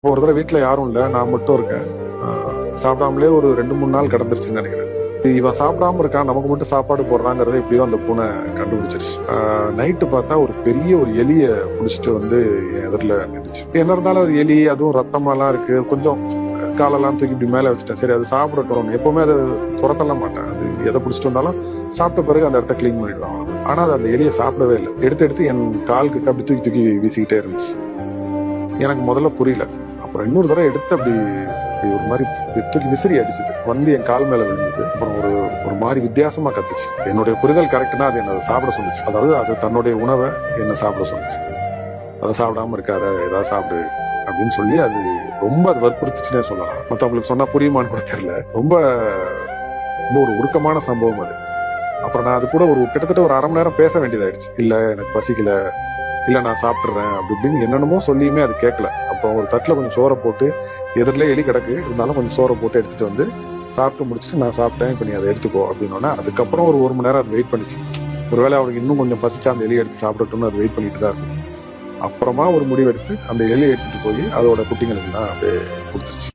ஒரு தடவை வீட்டுல யாரும் இல்ல, நான் மட்டும் இருக்கேன். சாப்பிடாமலே ஒரு 2-3 நாள் கடந்துருச்சுன்னு நினைக்கிறேன். இவன் சாப்பிடாம இருக்கான், நமக்கு மட்டும் சாப்பாடு போடுறாங்கிறத எப்படியோ அந்த பூனை கண்டுபிடிச்சிருச்சு. நைட்டு பார்த்தா ஒரு பெரிய ஒரு எலிய புடிச்சிட்டு வந்து என் எதிரில நின்றுச்சு. என்ன இருந்தாலும் அது எலி, அதுவும் ரத்தமெல்லாம் இருக்கு. கொஞ்சம் காலெல்லாம் தூக்கி இப்படி மேல வச்சுட்டேன். சரி, அது சாப்பிடட்டும். எப்பவுமே அதை துரத்தலாம் மாட்டேன். அது எதை பிடிச்சிட்டு வந்தாலும் சாப்பிட்ட பிறகு அந்த இடத்த கிளீன் பண்ணிடுவாங்க. ஆனா அது அந்த எலியை சாப்பிடவே இல்லை. எடுத்து என் கால் கிட்ட அப்படி தூக்கி தூக்கி வீசிக்கிட்டே இருந்துச்சு. எனக்கு முதல்ல புரியல. அப்புறம் இன்னொரு தடவை எடுத்து அப்படி ஒரு மாதிரி தூக்கி விசிறி அடிச்சுது. வந்து என் கால் மேல விழுந்தது. அப்புறம் ஒரு மாதிரி வித்தியாசமா கத்துச்சு. என்னுடைய புரிதல் கரெக்ட்னா அது என்ன சாப்பிட சொல்லுச்சு. அதாவது அது தன்னுடைய உணவை என்ன சாப்பிட சொல்லுச்சு. அதை சாப்பிடாம இருக்காத, ஏதாவது சாப்பிடு அப்படின்னு சொல்லி அது ரொம்ப அது வற்புறுத்துச்சுன்னே சொல்லலாம். மற்றவங்களுக்கு சொன்னா புரியுமான்னு கூட தெரியல. ரொம்ப ரொம்ப ஒரு உருக்கமான சம்பவம் அது. அப்புறம் நான் அது கூட கிட்டத்தட்ட ஒரு 1/2 மணி நேரம் பேச வேண்டியதாயிடுச்சு. இல்ல எனக்கு பசிக்கல, இல்ல நான் சாப்பிட்டுறேன் அப்படி இப்படின்னு என்னென்னமோ சொல்லியுமே அது கேட்கல. அப்புறம் ஒரு தட்டுல கொஞ்சம் சோறை போட்டு, எதிரிலே எலி கிடக்கு இருந்தாலும் கொஞ்சம் சோறை போட்டு எடுத்துட்டு வந்து சாப்பிட்டு முடிச்சுட்டு, நான் சாப்பிட்டேன், இப்ப நீ அதை எடுத்துக்கோ அப்படின்னோன்னா, அதுக்கப்புறம் ஒரு 1 மணி நேரம் அது வெயிட் பண்ணிச்சு. ஒருவேளை அவனுக்கு இன்னும் கொஞ்சம் பசிச்சா அந்த எலி எடுத்து சாப்பிடட்டும்னு அது வெயிட் பண்ணிட்டு தான் இருக்குது. அப்புறமா ஒரு முடிவு எடுத்து அந்த எலியை எடுத்துட்டு போய் அதோட குட்டிங்களுக்கு எல்லாம் அப்படியே கொடுத்துருச்சு.